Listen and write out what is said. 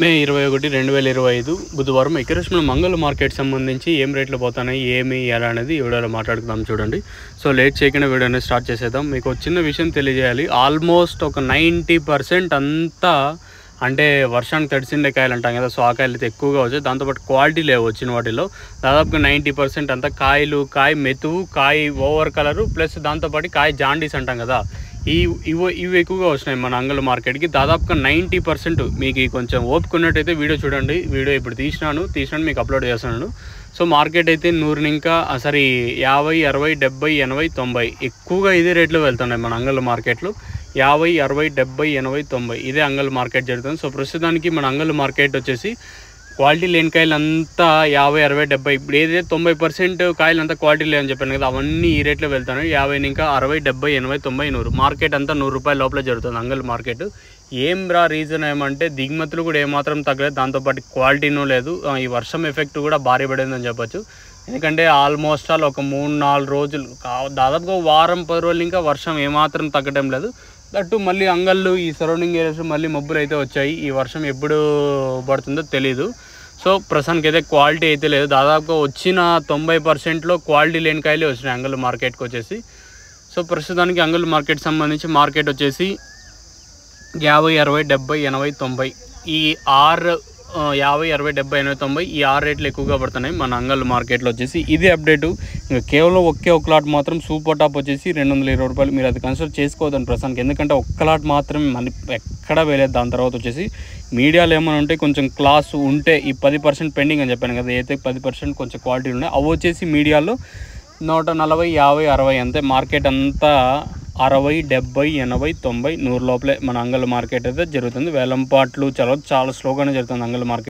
మే 21, 2025 బుధవారం ఎకరేషన్ మంగళ మార్కెట్ సంబంధించి ఏం రేట్లు పోతున్నాయి, ఏమి ఎలా అనేది ఈ వీడియోలో మాట్లాడుకుందాం. చూడండి. సో లేట్ చేయకుండా వీడియోని స్టార్ట్ చేసేద్దాం. మీకు చిన్న విషయం తెలియజేయాలి. ఆల్మోస్ట్ ఒక 90% అంతా అంటే వర్షానికి తడిసిండే కాయలు అంటాం కదా, సో ఆ కాయలు అయితే ఎక్కువగా వచ్చాయి. దాంతోపాటు క్వాలిటీ లేవు వచ్చిన వాటిలో. దాదాపుగా 90% అంతా కాయ మెతువు, కాయ ఓవర్ కలరు, ప్లస్ దాంతోపాటు కాయ జాండీస్ అంటాం కదా, ఇవి ఎక్కువగా వచ్చినాయి మన అంగళ మార్కెట్కి. దాదాపుగా 90%. మీకు కొంచెం ఓపుకున్నట్టయితే వీడియో చూడండి. వీడియో ఇప్పుడు తీసినాను మీకు అప్లోడ్ చేస్తున్నాను. సో మార్కెట్ అయితే 100 ఇంకా 50, 60, 70, 80, 90 ఎక్కువగా ఇదే రేట్లో వెళ్తున్నాయి మన అంగళ మార్కెట్లో. 50, 60, 70, 80, 90 ఇదే అంగళ మార్కెట్ జరుగుతుంది. సో ప్రస్తుతానికి మన అంగళ మార్కెట్ వచ్చేసి క్వాలిటీ లేని కాయలు అంతా 50, 60, 70. ఇప్పుడు ఏదైతే 90% కాయలు అంతా క్వాలిటీ లేదని చెప్పాను కదా, అవన్నీ ఈ రేట్లో వెళ్తాను. 50 ఇంకా 60, 70, 80, 90, 100. మార్కెట్ అంతా 100 రూపాయల లోపల జరుగుతుంది అంగళ మార్కెట్. రీజన్ ఏమంటే దిగుమతులు కూడా ఏమాత్రం తగ్గలేదు, దాంతోపాటు క్వాలిటీనూ లేదు. ఈ వర్షం ఎఫెక్ట్ కూడా భారీ పడిందని చెప్పొచ్చు. ఎందుకంటే ఆల్మోస్ట్ ఒక 3-4 రోజులు, దాదాపుగా వారం 10 రోజులు ఇంకా వర్షం ఏమాత్రం తగ్గడం లేదు. దట్టు మళ్ళీ అంగళ్ళు ఈ సరౌండింగ్ ఏరియాస్ మళ్ళీ మబ్బులు అయితే వచ్చాయి. ఈ వర్షం ఎప్పుడు పడుతుందో తెలీదు. సో ప్రస్తుతానికి అయితే క్వాలిటీ అయితే లేదు. దాదాపుగా వచ్చిన 90%లో క్వాలిటీ లేని కాయలే వచ్చినాయి అంగళ్ళు మార్కెట్కి వచ్చేసి. సో ప్రస్తుతానికి అంగళ్ళు మార్కెట్ సంబంధించి మార్కెట్ వచ్చేసి 50, 60, 70, 80, 90 ఈ 50, 60, 70, 80, 90 ఈ 6 రేట్లు ఎక్కువగా పడుతున్నాయి మన అంగళ మార్కెట్లో వచ్చేసి. ఇది అప్డేటు. ఇంకా కేవలం ఒక లాట్ మాత్రం సూపర్ టాప్ వచ్చేసి 220 రూపాయలు. మీరు అది కన్సిడర్ చేసుకోవద్దని ప్రస్తుతానికి, ఎందుకంటే ఒక్క లాట్ మాత్రమే మళ్ళీ ఎక్కడా వేయలేదు. దాని తర్వాత వచ్చేసి మీడియాలో ఏమైనా ఉంటే కొంచెం క్లాస్ ఉంటే ఈ 10% పెండింగ్ అని చెప్పాను కదా, అయితే 10% కొంచెం క్వాలిటీ ఉన్నాయి, అవి వచ్చేసి మీడియాలో 140, 50, 60 అంతే. మార్కెట్ అంతా 60, 70, 80, 90, 100 లోపలే మన అంగళ మార్కెట్ అయితే జరుగుతుంది. వేలంపాట్లు చాలా స్లోగానే జరుగుతుంది అంగళ మార్కెట్.